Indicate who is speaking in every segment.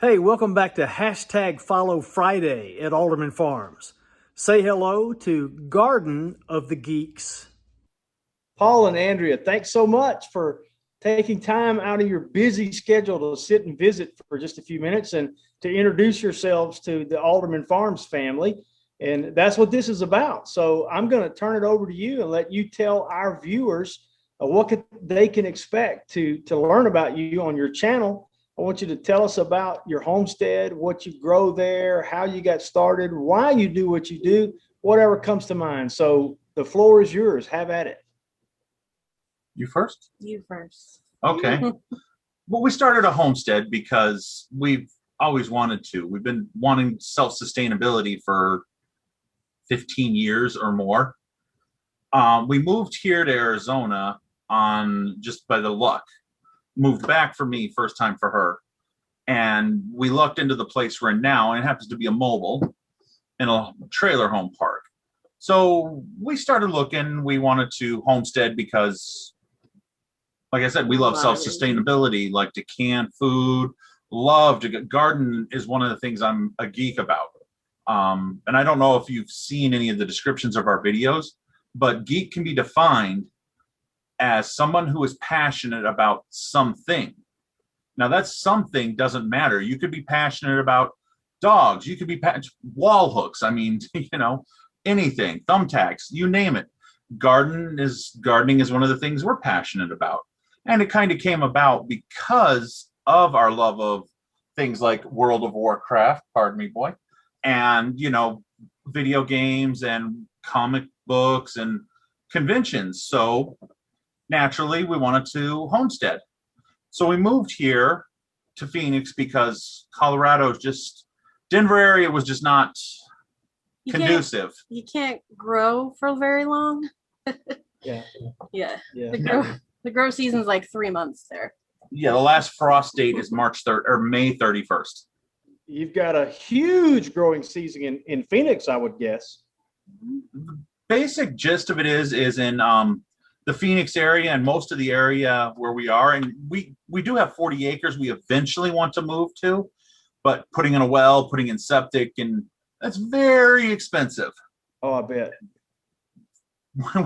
Speaker 1: Hey, welcome back to hashtag Follow Friday at Alderman Farms. Say hello to Garden of the Geeks.
Speaker 2: Paul and Andrea, thanks so much for taking time out of your busy schedule to sit and visit for just a few minutes and to introduce yourselves to the Alderman Farms family. And that's what this is about. So I'm going to turn it over to you and let you tell our viewers they can expect to learn about you on your channel. I want you to tell us about your homestead, what you grow there, how you got started, why you do what you do, whatever comes to mind. So the floor is yours. Have at it.
Speaker 3: You first?
Speaker 4: You first.
Speaker 3: Okay. Well, we started a homestead because we've always wanted to. We've been wanting self-sustainability for 15 years or more. We moved here to Arizona on just by the luck. Moved back for me, first time for her. And we looked into the place we're in now, and it happens to be a mobile in a trailer home park. So we started looking. We wanted to homestead because, like I said, we love self-sustainability, like to can food, love to garden is one of the things I'm a geek about. And I don't know if you've seen any of the descriptions of our videos, but geek can be defined as someone who is passionate about something. Now that something doesn't matter. You could be passionate about dogs. You could be wall hooks. I mean, anything, thumbtacks, you name it. Gardening is one of the things we're passionate about. And it kind of came about because of our love of things like World of Warcraft, pardon me, boy, and, video games and comic books and conventions. So naturally, we wanted to homestead. So we moved here to Phoenix because Denver area was just not conducive.
Speaker 4: You can't grow for very long.
Speaker 2: Yeah.
Speaker 4: Yeah. The grow season's like 3 months there.
Speaker 3: Yeah, the last frost date is March 3rd or May 31st.
Speaker 2: You've got a huge growing season in Phoenix, I would guess.
Speaker 3: Basic gist of it is in the Phoenix area and most of the area where we are. And we do have 40 acres we eventually want to move to, but putting in a well, putting in septic, and that's very expensive.
Speaker 2: Oh, I bet.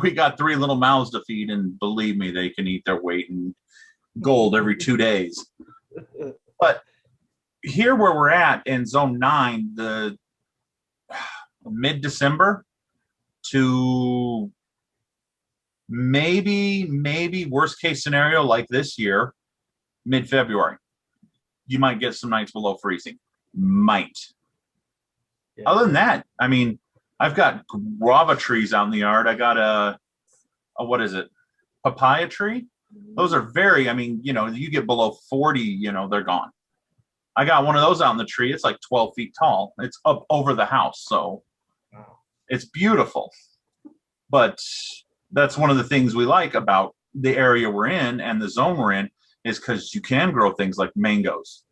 Speaker 3: We got 3 little mouths to feed, and believe me, they can eat their weight in gold every 2 days. But here where we're at in zone 9, the mid-December to maybe worst case scenario like this year, mid-February, you might get some nights below freezing. Might. Yeah. Other than that, I mean, I've got guava trees out in the yard. I got a what is it? Papaya tree. Those are you get below 40, they're gone. I got one of those out in the tree. It's like 12 feet tall. It's up over the house. So It's beautiful. But that's one of the things we like about the area we're in and the zone we're in is because you can grow things like mangoes.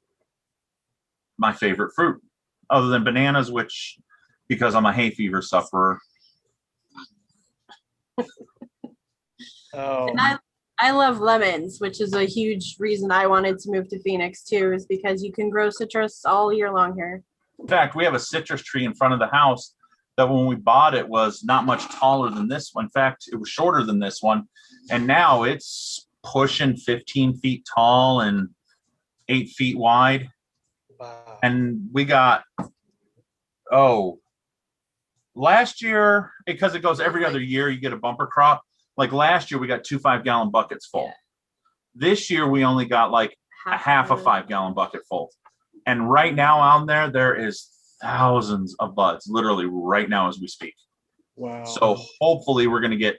Speaker 3: My favorite fruit, other than bananas, which, because I'm a hay fever sufferer.
Speaker 4: And I love lemons, which is a huge reason I wanted to move to Phoenix too, is because you can grow citrus all year long here.
Speaker 3: In fact, we have a citrus tree in front of the house that when we bought it was not much taller than this one. In fact, it was shorter than this one. And now it's pushing 15 feet tall and 8 feet wide.
Speaker 2: Wow.
Speaker 3: And we got, last year, because it goes every other year, you get a bumper crop. Like last year, we got 2 5-gallon buckets full. Yeah. This year, we only got like half a 5-gallon bucket full. And right now out there is thousands of buds, literally right now as we speak.
Speaker 2: Wow.
Speaker 3: So hopefully we're going to get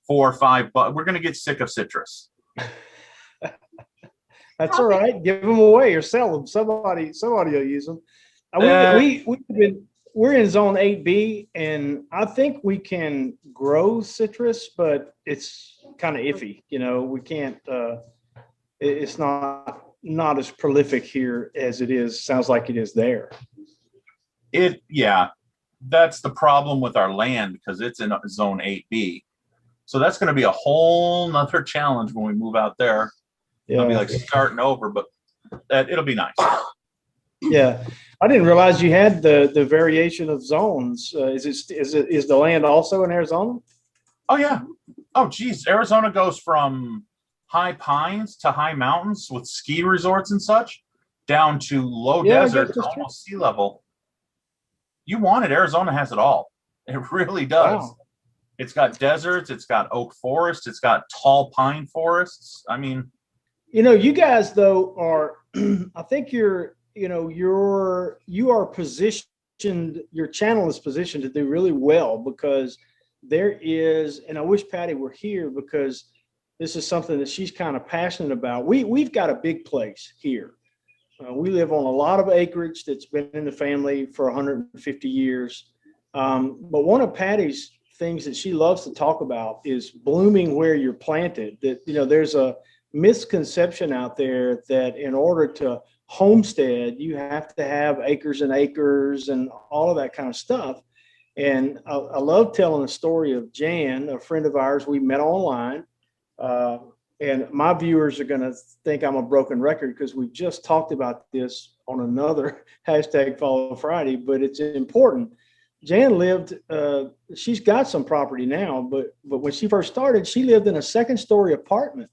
Speaker 3: 4 or 5, but we're going to get sick of citrus.
Speaker 2: That's all right. Give them away or sell them. Somebody will use them. We're in zone 8B, and I think we can grow citrus, but it's kind of iffy. We can't. It's not as prolific here as it is. Sounds like it is there.
Speaker 3: That's the problem with our land because it's in zone 8B. So that's going to be a whole nother challenge when we move out there. Yeah. It'll be like starting over, but it'll be nice.
Speaker 2: Yeah, I didn't realize you had the variation of zones. Is the land also in Arizona?
Speaker 3: Oh yeah. Oh geez, Arizona goes from high pines to high mountains with ski resorts and such, down to low
Speaker 2: Yeah, I guess
Speaker 3: desert to
Speaker 2: that's true.
Speaker 3: almost sea level. You want it, Arizona has it all. It really does.
Speaker 2: Wow.
Speaker 3: It's got deserts, it's got oak forest, it's got tall pine forests. I mean,
Speaker 2: You guys though are, I think you are positioned, your channel is positioned to do really well because there is, and I wish Patty were here because this is something that she's kind of passionate about. We've got a big place here. We live on a lot of acreage that's been in the family for 150 years. But one of Patty's things that she loves to talk about is blooming where you're planted. That, there's a misconception out there that in order to homestead, you have to have acres and acres and all of that kind of stuff. And I love telling the story of Jan, a friend of ours we met online. And my viewers are going to think I'm a broken record because we just talked about this on another hashtag Follow Friday, but it's important. Jan lived, she's got some property now, but when she first started, she lived in a second-story apartment.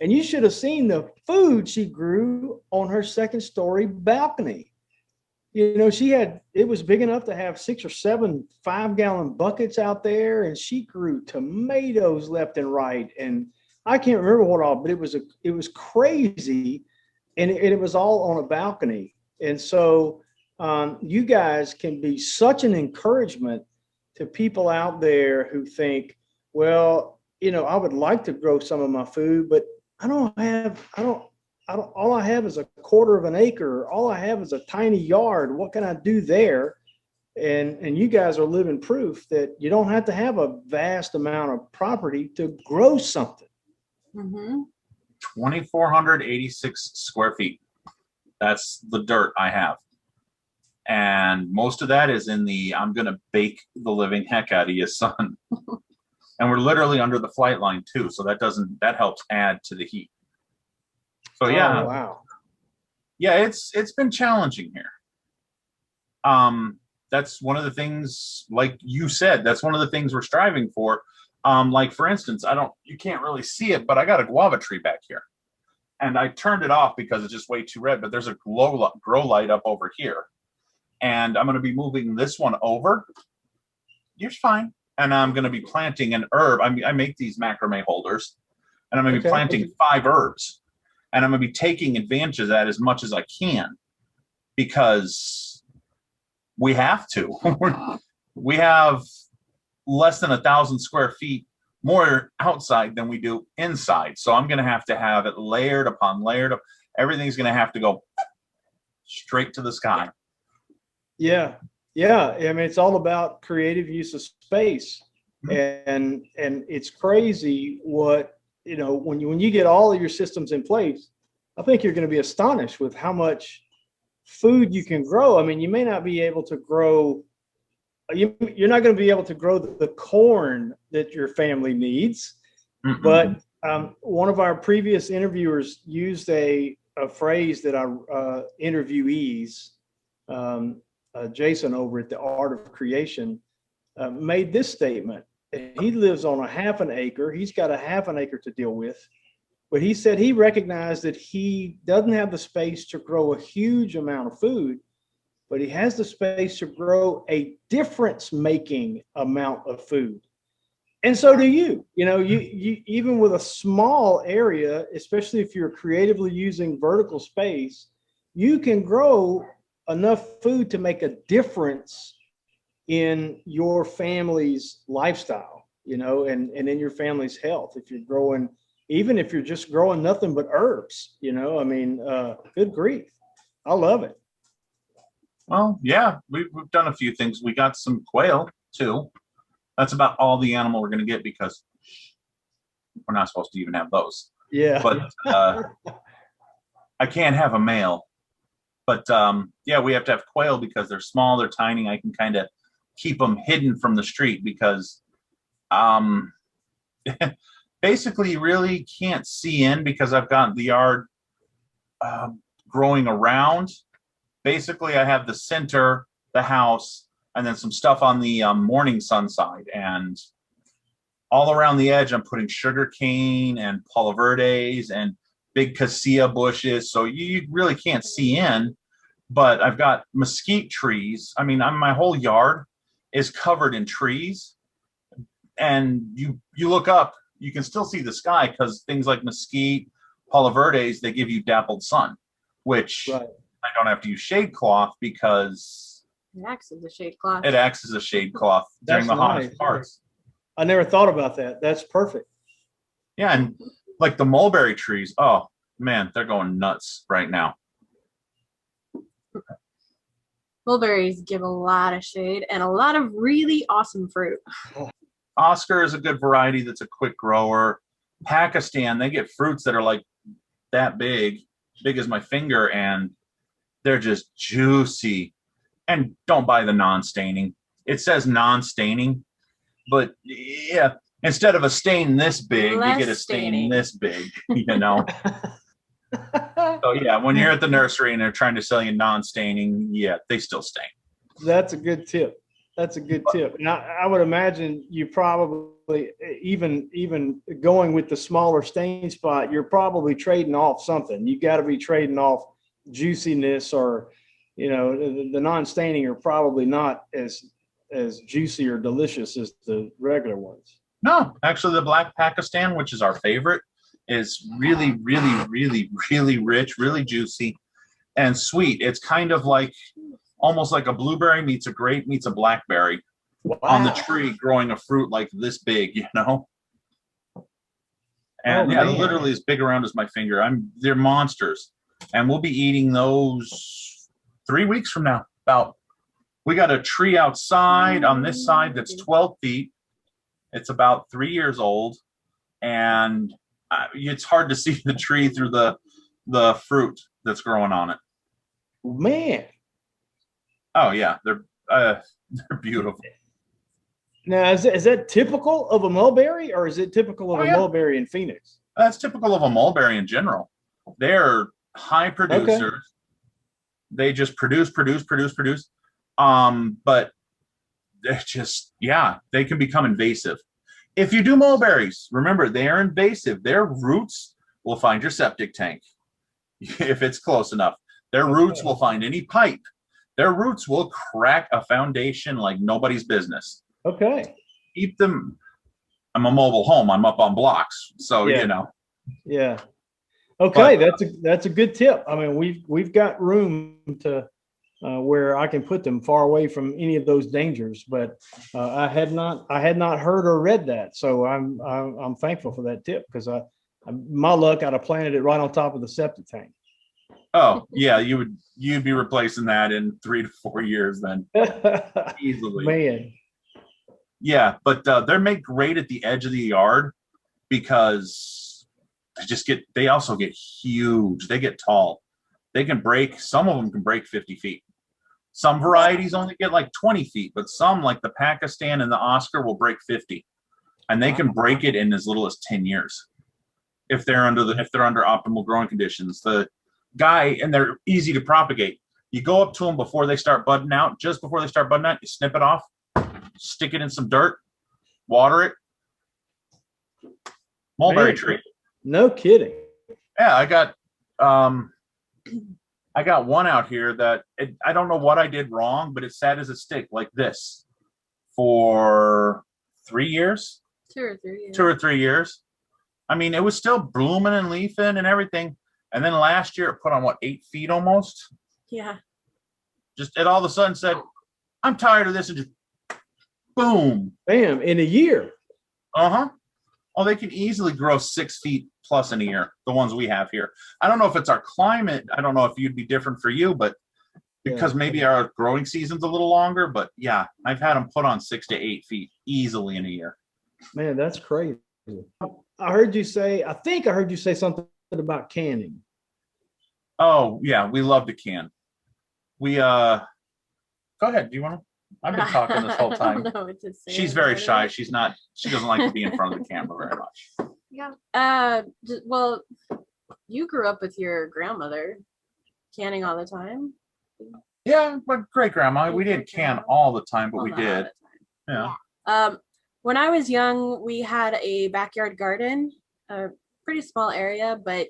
Speaker 2: And you should have seen the food she grew on her second-story balcony. It was big enough to have 6 or 7 5-gallon buckets out there, and she grew tomatoes left and right. And I can't remember what all, but it was crazy, and it was all on a balcony. And so you guys can be such an encouragement to people out there who think, well, I would like to grow some of my food, but all I have is a quarter of an acre. All I have is a tiny yard. What can I do there? And you guys are living proof that you don't have to have a vast amount of property to grow something.
Speaker 4: Mm-hmm.
Speaker 3: 2,486 square feet. That's the dirt I have. And most of that is in the I'm going to bake the living heck out of you, son. And we're literally under the flight line too. So that helps add to the heat. So yeah.
Speaker 2: Oh, wow.
Speaker 3: Yeah, it's been challenging here. That's one of the things, like you said, that's one of the things we're striving for. Like for instance, you can't really see it, but I got a guava tree back here. And I turned it off because it's just way too red, but there's a grow light up over here. And I'm going to be moving this one over. You're fine. And I'm going to be planting an herb. I make these macrame holders, and I'm going to be planting 5 herbs. And I'm going to be taking advantage of that as much as I can because we have to. We have less than 1,000 square feet more outside than we do inside. So I'm going to have it layered upon layered. Everything's going to have to go straight to the sky.
Speaker 2: Yeah. Yeah. I mean, it's all about creative use of space. And it's crazy what, when you get all of your systems in place, I think you're going to be astonished with how much food you can grow. I mean, you may not be able to grow, you're not going to be able to grow the corn that your family needs. Mm-hmm. But one of our previous interviewers used a phrase that our interviewees, Jason over at the Art of Creation, made this statement. He lives on a half an acre. He's got a half an acre to deal with. But he said he recognized that he doesn't have the space to grow a huge amount of food, but he has the space to grow a difference-making amount of food. And so do you. You even with a small area, especially if you're creatively using vertical space, you can grow enough food to make a difference in your family's lifestyle, and in your family's health. If you're growing, even if you're just growing nothing but herbs, good grief. I love it.
Speaker 3: Well, yeah, we've done a few things. We got some quail too. That's about all the animal we're going to get because we're not supposed to even have those.
Speaker 2: Yeah.
Speaker 3: But I can't have a male. But yeah, we have to have quail because they're small, they're tiny. I can kind of keep them hidden from the street because basically you really can't see in because I've got the yard growing around. basically I have the center, the house, and then some stuff on the morning sun side. And all around the edge, I'm putting sugar cane and Palo Verdes and big cassia bushes. So you really can't see in, but I've got mesquite trees. I mean, my whole yard is covered in trees. And you look up, you can still see the sky because things like mesquite, Palo Verdes, they give you dappled sun, which I don't have to use shade cloth because
Speaker 4: It acts as a shade cloth.
Speaker 3: it acts as a shade cloth during the hottest parts.
Speaker 2: I never thought about that. That's perfect.
Speaker 3: Yeah, and like the mulberry trees, oh man, they're going nuts right now.
Speaker 4: Mulberries give a lot of shade and a lot of really awesome fruit.
Speaker 3: Oscar is a good variety that's a quick grower. Pakistan, they get fruits that are like that big as my finger, and they're just juicy. And don't buy the non-staining. It says non-staining, but yeah, instead of a stain this big, you get a stain this big, you know? So yeah, when you're at the nursery and they're trying to sell you non-staining, yeah, they still stain.
Speaker 2: That's a good tip. That's a good tip. And I would imagine you probably, even going with the smaller stain spot, you're probably trading off something. You got to be trading off juiciness, or, you know, the non-staining are probably not as juicy or delicious as the regular ones.
Speaker 3: No, actually the black Pakistan, which is our favorite, is really, really, really, really rich, really juicy and sweet. It's kind of like almost like a blueberry meets a grape meets a blackberry on the tree, growing a fruit like this big, you know? And yeah, literally as big around as my finger. They're monsters. And we'll be eating those 3 weeks from now. We got a tree outside on this side that's 12 feet. It's about 3 years old, and it's hard to see the tree through the fruit that's growing on it.
Speaker 2: Man.
Speaker 3: Oh yeah, they're beautiful.
Speaker 2: Now, is that typical of a mulberry, or is it typical of a mulberry in Phoenix?
Speaker 3: That's typical of a mulberry in general. They're high producers. Okay. They just produce. But they're just, yeah, they can become invasive. If you do mulberries, remember, they are invasive. Their roots will find your septic tank if it's close enough. Their roots will find any pipe. Their roots will crack a foundation like nobody's business.
Speaker 2: Okay.
Speaker 3: Keep them. I'm a mobile home. I'm up on blocks. So, you know.
Speaker 2: Yeah. Okay. But that's a good tip. I mean, we've got room to where I can put them far away from any of those dangers, but I had not heard or read that. So I'm thankful for that tip, because my luck, I'd have planted it right on top of the septic tank.
Speaker 3: Oh yeah, you'd be replacing that in 3 to 4 years then. Easily.
Speaker 2: Man.
Speaker 3: Yeah, but they're made great at the edge of the yard because they also get huge. They get tall. They can break, some of them can break 50 feet. Some varieties only get like 20 feet, but some, like the Pakistan and the Oscar, will break 50. And they can break it in as little as 10 years if they're under optimal growing conditions. The guy, and they're easy to propagate. You go up to them before they start budding out. Just before they start budding out, you snip it off, stick it in some dirt, water it. Mulberry tree.
Speaker 2: No kidding.
Speaker 3: Yeah, I got one out here that I don't know what I did wrong, but it sat as a stick like this for 3 years.
Speaker 4: 2 or 3 years.
Speaker 3: 2 or 3 years. I mean, it was still blooming and leafing and everything. And then last year it put on 8 feet almost.
Speaker 4: Yeah.
Speaker 3: Just it all of a sudden said, I'm tired of this, and just boom.
Speaker 2: Bam, in a year.
Speaker 3: Uh-huh. Oh, they can easily grow 6 feet plus in a year, the ones we have here. I don't know if it's our climate. I don't know if you'd be different for you, but because maybe our growing season's a little longer. But yeah, I've had them put on 6 to 8 feet easily in a year.
Speaker 2: Man, that's crazy. I think I heard you say something about canning.
Speaker 3: Oh, yeah, we love to can. We go ahead. Do you want to? I've been talking this whole time.
Speaker 4: I don't know what to say.
Speaker 3: She's very shy. She doesn't like to be in front of the camera very much.
Speaker 4: Yeah. Well, you grew up with your grandmother canning all the time.
Speaker 3: Yeah, but great grandma, we didn't can all the time, but we
Speaker 4: Well, not all
Speaker 3: did.
Speaker 4: the time.
Speaker 3: Yeah.
Speaker 4: When I was young, we had a backyard garden, a pretty small area, but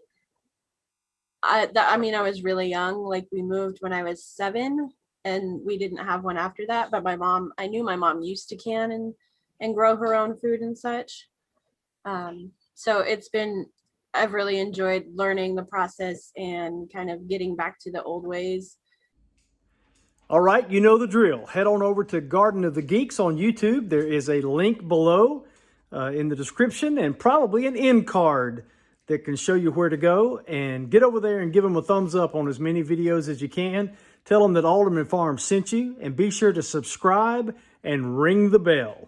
Speaker 4: I mean, I was really young. Like we moved when I was 7, and we didn't have one after that. But I knew my mom used to can and grow her own food and such. So I've really enjoyed learning the process and kind of getting back to the old ways.
Speaker 1: All right, you know the drill. Head on over to Garden of the Geeks on YouTube. There is a link below in the description and probably an end card that can show you where to go. And get over there and give them a thumbs up on as many videos as you can. Tell them that Alderman Farms sent you, and be sure to subscribe and ring the bell.